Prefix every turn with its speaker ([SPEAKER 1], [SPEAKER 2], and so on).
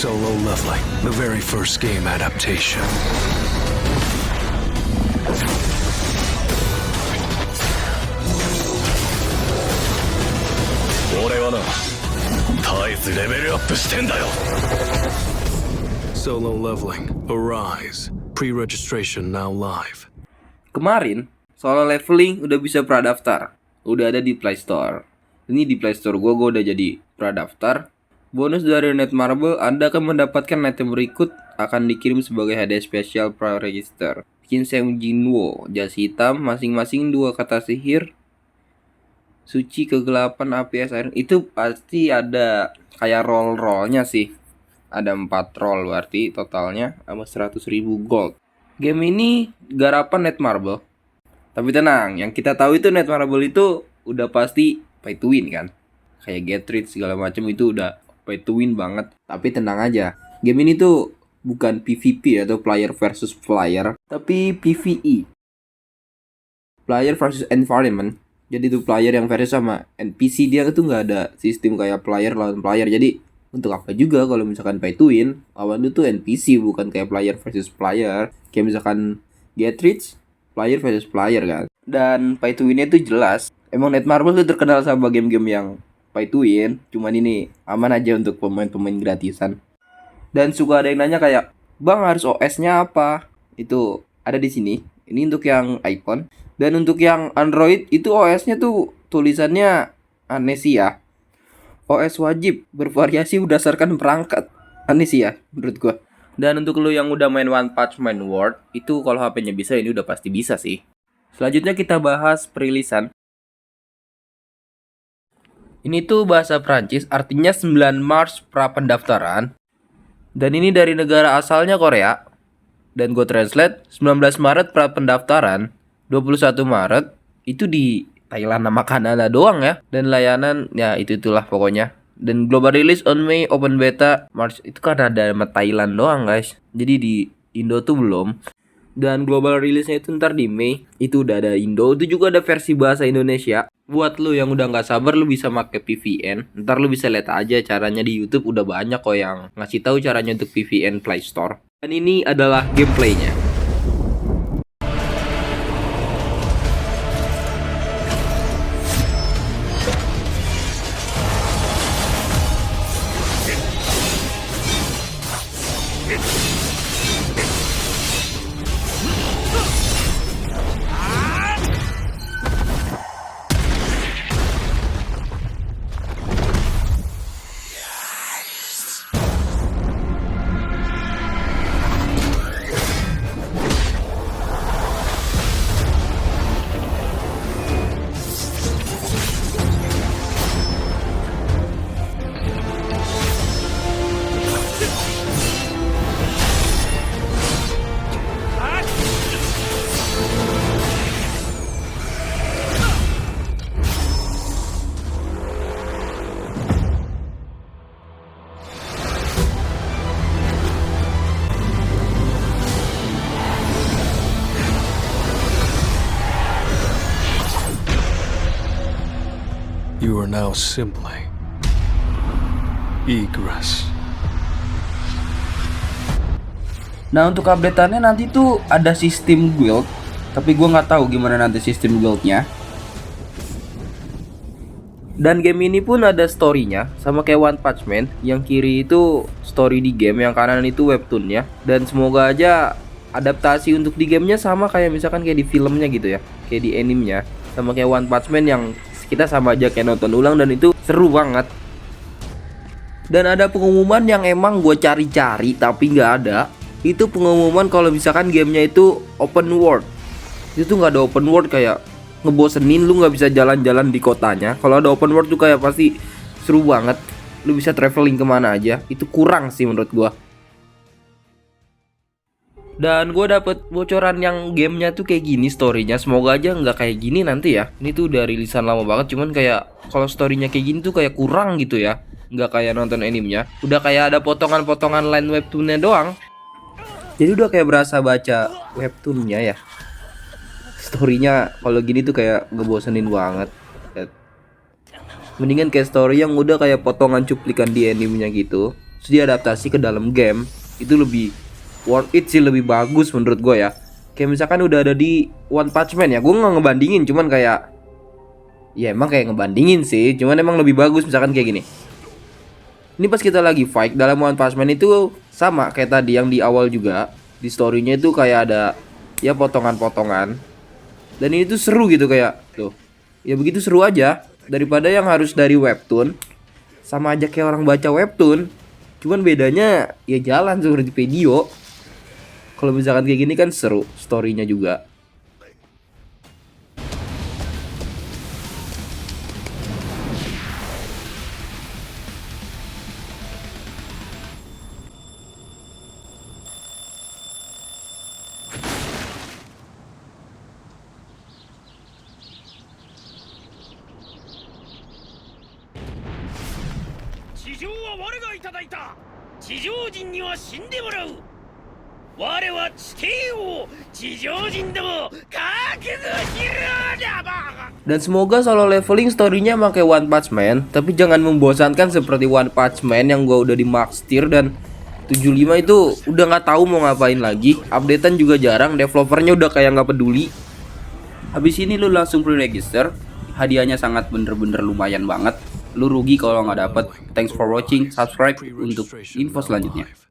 [SPEAKER 1] Solo Leveling, the very first game adaptation. Solo Leveling, Arise. Pre-registration now live.
[SPEAKER 2] Kemarin, Solo Leveling udah bisa pradaftar. Udah ada di Play Store. Ini di Play Store gue udah jadi pradaftar. Bonus dari Netmarble, Anda akan mendapatkan item berikut akan dikirim sebagai hadiah spesial pra-register. Skin Sang Jinwo, jas hitam, masing-masing 2 kata sihir. Suci, kegelapan, api, es, air. Itu pasti ada kayak roll-rollnya sih. Ada 4 roll berarti totalnya sama 100.000 gold. Game ini garapan Netmarble. Tapi tenang, yang kita tahu itu Netmarble itu udah pasti pay to win kan. Kayak Get Rich segala macam itu udah pay to win banget. Tapi tenang aja, game ini tuh bukan PvP atau player versus player, tapi PvE, player versus environment. Jadi tuh player yang versus sama NPC, dia tuh nggak ada sistem kayak player lawan player. Jadi untuk apa juga kalau misalkan pay to win, lawan itu tuh NPC bukan kayak player versus player. Kayak misalkan Get Rich, player versus player kan. Dan pay to win-nya tuh jelas. Emang Netmarble tuh terkenal sama game-game yang pay to win, cuman ini aman aja untuk pemain-pemain gratisan. Dan suka ada yang nanya kayak, "Bang, harus OS-nya apa?" Itu ada di sini. Ini untuk yang iPhone. Dan untuk yang Android itu OS-nya tuh tulisannya aneh sih ya. OS wajib bervariasi berdasarkan perangkat. Aneh sih ya menurut gua. Dan untuk lu yang udah main One Punch Man World, itu kalau HP-nya bisa, ini udah pasti bisa sih. Selanjutnya kita bahas perilisan. Ini tuh bahasa Prancis, artinya 9 Maret pra pendaftaran. Dan ini dari negara asalnya Korea. Dan gue translate, 19 Maret pra pendaftaran, 21 Maret itu di Thailand sama Kanada doang ya. Dan layanan ya itulah pokoknya. Dan global release on May, open beta March, itu Kanada sama Thailand doang guys. Jadi di Indo tuh belum. Dan global release-nya itu ntar di Mei. Itu udah ada Indo. Itu juga ada versi bahasa Indonesia. Buat lu yang udah gak sabar, lu bisa pakai VPN. Ntar lu bisa lihat aja caranya di YouTube. Udah banyak kok yang ngasih tahu caranya untuk VPN Play Store. Dan ini adalah gameplaynya.
[SPEAKER 1] You are now simply Egress.
[SPEAKER 2] Nah untuk update-annya nanti tuh ada sistem guild. Tapi gue gak tahu gimana nanti sistem guildnya. Dan game ini pun ada story-nya, sama kayak One Punch Man. Yang kiri itu story di game, yang kanan itu webtoonnya. Dan semoga aja adaptasi untuk di gamenya sama kayak misalkan kayak di filmnya gitu ya, kayak di animenya. Sama kayak One Punch Man yang kita sama aja kayak nonton ulang, dan itu seru banget. Dan ada pengumuman yang emang gue cari-cari tapi nggak ada. Itu pengumuman kalau misalkan gamenya itu open world. Itu tuh nggak ada open world, kayak ngebosenin, lu nggak bisa jalan-jalan di kotanya. Kalau ada open world tuh kayak pasti seru banget, lu bisa traveling kemana aja. Itu kurang sih menurut gue. Dan gue dapet bocoran yang gamenya tuh kayak gini storynya. Semoga aja nggak kayak gini nanti ya. Ini tuh udah rilisan lama banget, cuman kayak kalau storynya kayak gini tuh kayak kurang gitu ya. Nggak kayak nonton animenya. Udah kayak ada potongan-potongan line webtoonnya doang. Jadi udah kayak berasa baca webtoonnya ya. Storynya kalau gini tuh kayak ngebosenin banget. Mendingan kayak story yang udah kayak potongan cuplikan di animenya gitu. terus diadaptasi ke dalam game, itu lebih worth it sih, lebih bagus menurut gue ya. Kayak misalkan udah ada di One Punch Man ya, gue nggak ngebandingin, cuman kayak ya emang kayak ngebandingin sih, cuman emang lebih bagus misalkan kayak gini. Ini pas kita lagi fight dalam One Punch Man itu sama kayak tadi yang di awal juga. Di storynya itu kayak ada ya potongan-potongan. Dan ini tuh seru gitu kayak tuh. Ya begitu seru aja daripada yang harus dari webtoon. Sama aja kayak orang baca webtoon. Cuman bedanya ya jalan seperti video. Kalau misalkan kayak gini kan seru storynya juga. Dan semoga solo leveling storynya emang kayak One Punch Man, tapi jangan membosankan seperti One Punch Man yang gua udah di max tier dan 75 itu udah nggak tahu mau ngapain lagi. Updatean juga jarang, developernya udah kayak nggak peduli. Habis ini lu langsung pre-register, hadiahnya sangat bener-bener lumayan banget. Lu rugi kalau nggak dapet. Thanks for watching, subscribe untuk info selanjutnya.